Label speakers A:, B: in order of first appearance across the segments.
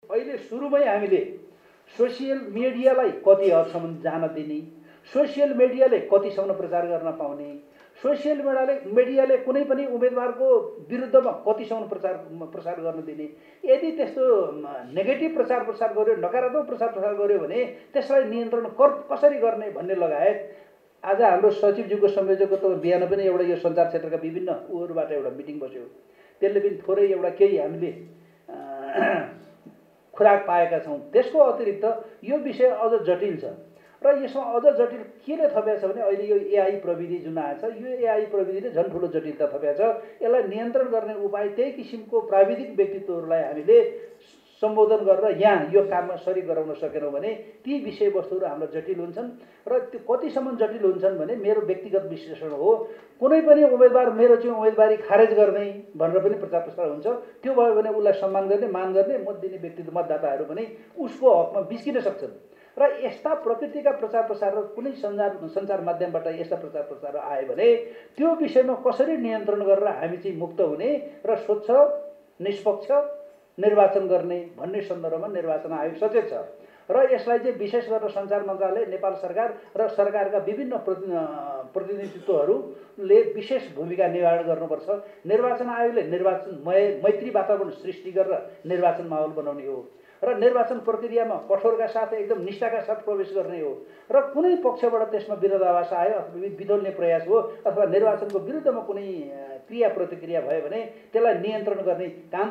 A: अहिले सुरुमै हामीले सोसियल मिडियालाई कति हदसम्म जान दिने, सोसियल मिडियाले कतिसम्म प्रचार गर्न पाउने, सोसियल मिडियाले कुनै पनि उम्मेदवारको विरुद्धमा कतिसम्म प्रसार गर्न दिने। यदि त्यस्तो नेगेटिभ प्रचार गर्यो, नकारात्मक प्रचार गर्यो भने त्यसलाई नियन्त्रण कसरी गर्ने भन्ने लगायत आज हाम्रो सचिवज्यूको संयोजकत्व बिहान पनि एउटा यो सञ्चार क्षेत्रका विभिन्न उहरूबाट एउटा मिटिङ बस्यो। त्यसले पनि थोरै एउटा केही हामीले खुराक पाएका छौँ। त्यसको अतिरिक्त यो विषय अझ जटिल छ र यसमा अझ जटिल केले थपेको छ भने अहिले यो एआई प्रविधि जुन आएछ, यो एआई प्रविधिले झन् ठुलो जटिलता थपेको छ। यसलाई नियन्त्रण गर्ने उपाय त्यही किसिमको प्राविधिक व्यक्तित्वहरूलाई हामीले सम्बोधन गरेर यहाँ यो काममा सरी गराउन सकेनौँ भने ती विषयवस्तुहरू हाम्रो जटिल हुन्छन् र त्यो कतिसम्म जटिल हुन्छन् भने मेरो व्यक्तिगत विश्लेषण हो, कुनै पनि उम्मेदवार मेरो चाहिँ उम्मेदवारी खारेज गर्ने भनेर पनि प्रचार प्रसार हुन्छ। त्यो भयो भने उसलाई सम्मान गर्ने, मान गर्ने मत दिने व्यक्तित्व मतदाताहरू पनि उसको हकमा बिस्किन सक्छन् र यस्ता प्रकृतिका प्रचार प्रसार र कुनै सञ्चार माध्यमबाट यस्ता प्रचार प्रसार आयो भने त्यो विषयमा कसरी नियन्त्रण गरेर हामी चाहिँ मुक्त हुने र स्वच्छ निष्पक्ष निर्वाचन गर्ने भन्ने सन्दर्भमा निर्वाचन आयोग सचेत छ र यसलाई चाहिँ विशेष गरेर सञ्चार मन्त्रालय, नेपाल सरकार र सरकारका विभिन्न प्रतिनिधित्वहरूले विशेष भूमिका निर्वाह गर्नुपर्छ। निर्वाचन आयोगले मैत्री वातावरण सृष्टि गरेर निर्वाचन माहौल बनाउने हो र निर्वाचन प्रक्रियामा कठोरका साथ एकदम निष्ठाका साथ प्रवेश गर्ने हो र कुनै पक्षबाट त्यसमा विरोधाभास आयो अथवा बिथोल्ने प्रयास हो अथवा निर्वाचनको विरुद्धमा कुनै क्रिया प्रतिक्रिया भयो भने त्यसलाई नियन्त्रण गर्ने काम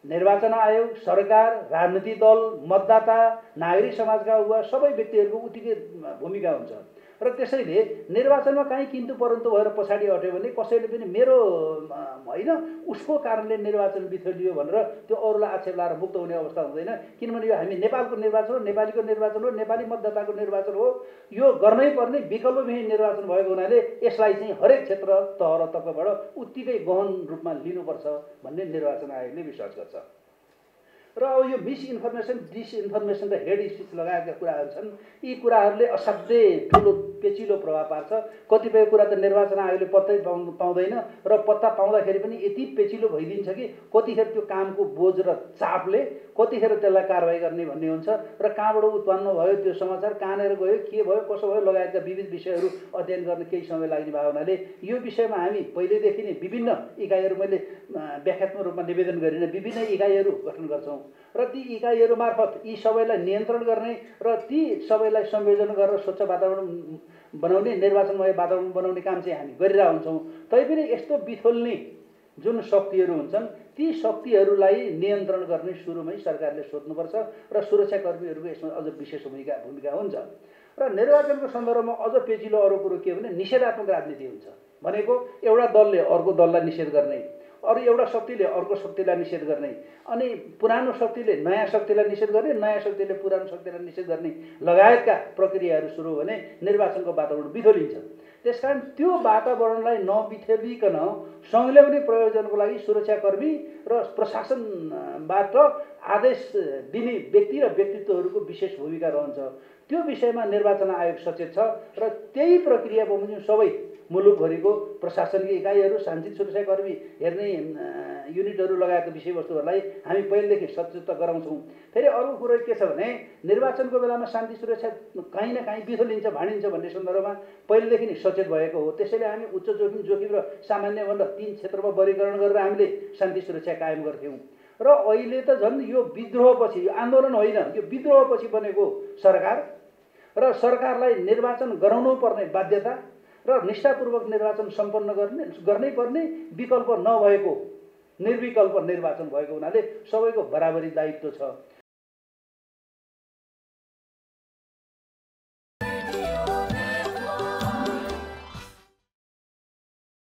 A: निर्वाचन आयोग, सरकार, राजनीतिक दल, मतदाता, नागरिक समाजका युवा सबै व्यक्तिहरूको उत्तिकै भूमिका हुन्छ र त्यसैले निर्वाचनमा काहीँ किन्तु परन्तु भएर पछाडि हट्यो भने कसैले पनि मेरो होइन उसको कारणले निर्वाचन बिथोलियो भनेर त्यो अरूलाई आक्षेप लाएर मुक्त हुने अवस्था हुँदैन। किनभने यो हामी नेपालको निर्वाचन हो, नेपालीको निर्वाचन हो, नेपाली मतदाताको निर्वाचन हो। यो गर्नै पर्ने विकल्पविहीन निर्वाचन भएको हुनाले यसलाई चाहिँ हरेक क्षेत्र तह र तर्फबाट उत्तिकै गहन रूपमा लिनुपर्छ भन्ने निर्वाचन आयोगले विश्वास गर्छ। र अब यो मिसइन्फर्मेसन, डिसइन्फर्मेसन र हेड स्पिच लगाएका कुराहरू छन्। यी कुराहरूले असाध्यै ठुलो पेचिलो प्रभाव पार्छ। कतिपय कुरा त निर्वाचन आयोगले पत्तै पाउँदैन र पत्ता पाउँदाखेरि पनि यति पेचिलो भइदिन्छ कि कतिखेर त्यो कामको बोझ र चापले कतिखेर त्यसलाई कारवाही गर्ने भन्ने हुन्छ र कहाँबाट उत्पन्न भयो त्यो समाचार, कहाँनिर गयो, के भयो, कसो भयो लगायतका विविध विषयहरू अध्ययन गर्न केही समय लाग्ने भएको हुनाले यो विषयमा हामी पहिलेदेखि नै विभिन्न इकाइहरू, मैले व्याख्यात्मक रूपमा निवेदन गरिन, विभिन्न इकाइहरू गठन गर्छौँ र ती इकाइहरू मार्फत यी सबैलाई नियन्त्रण गर्ने र ती सबैलाई संयोजन गरेर स्वच्छ वातावरण बनाउने, निर्वाचनमय वातावरण बनाउने काम चाहिँ हामी गरिरहेका हुन्छौँ। तैपनि यस्तो बिथोल्ने जुन शक्तिहरू हुन्छन् ती शक्तिहरूलाई नियन्त्रण गर्ने सुरुमै सरकारले सोच्नुपर्छ र सुरक्षाकर्मीहरूको यसमा अझ विशेष भूमिका हुन्छ। र निर्वाचनको सन्दर्भमा अझ पेचिलो अरू कुरो के भने निषेधात्मक राजनीति हुन्छ। भनेको एउटा दलले अर्को दललाई निषेध गर्ने, अरू एउटा शक्तिले अर्को शक्तिलाई निषेध गर्ने, अनि पुरानो शक्तिले नयाँ शक्तिलाई निषेध गर्ने, नयाँ शक्तिले पुरानो शक्तिलाई निषेध गर्ने लगायतका प्रक्रियाहरू सुरु भने निर्वाचनको वातावरण बिथोलिन्छ। त्यसकारण त्यो वातावरणलाई नबिथोलिकन संलग्ने प्रयोजनको लागि सुरक्षाकर्मी र प्रशासनबाट आदेश दिने व्यक्ति र व्यक्तित्वहरूको विशेष भूमिका रहन्छ। त्यो विषयमा निर्वाचन आयोग सचेत छ र त्यही प्रक्रिया बमोजिम सबै मुलुकभरिको प्रशासनिक इकाइहरू, शान्ति सुरक्षाकर्मी हेर्ने युनिटहरू लगायतका विषयवस्तुहरूलाई हामी पहिलेदेखि सचेत गराउँछौँ। फेरि अरू कुरो के छ भने निर्वाचनको बेलामा शान्ति सुरक्षा कहीँ न कहीँ बिथोलिन्छ, भाँडिन्छ भन्ने सन्दर्भमा पहिलेदेखि नै सचेत भएको हो। त्यसैले हामी उच्च जोखिम र सामान्यभन्दा 3 क्षेत्रमा वर्गीकरण गरेर हामीले शान्ति सुरक्षा कायम गर्थ्यौँ र अहिले त झन् यो विद्रोहपछि, यो आन्दोलन होइन, यो विद्रोहपछि बनेको सरकार र सरकारलाई निर्वाचन गराउनु पर्ने बाध्यता र निष्ठापूर्वक निर्वाचन सम्पन्न गर्नै पर्ने विकल्प नभएको निर्विकल्प निर्वाचन भएको हुनाले सबैको बराबरी दायित्व छ।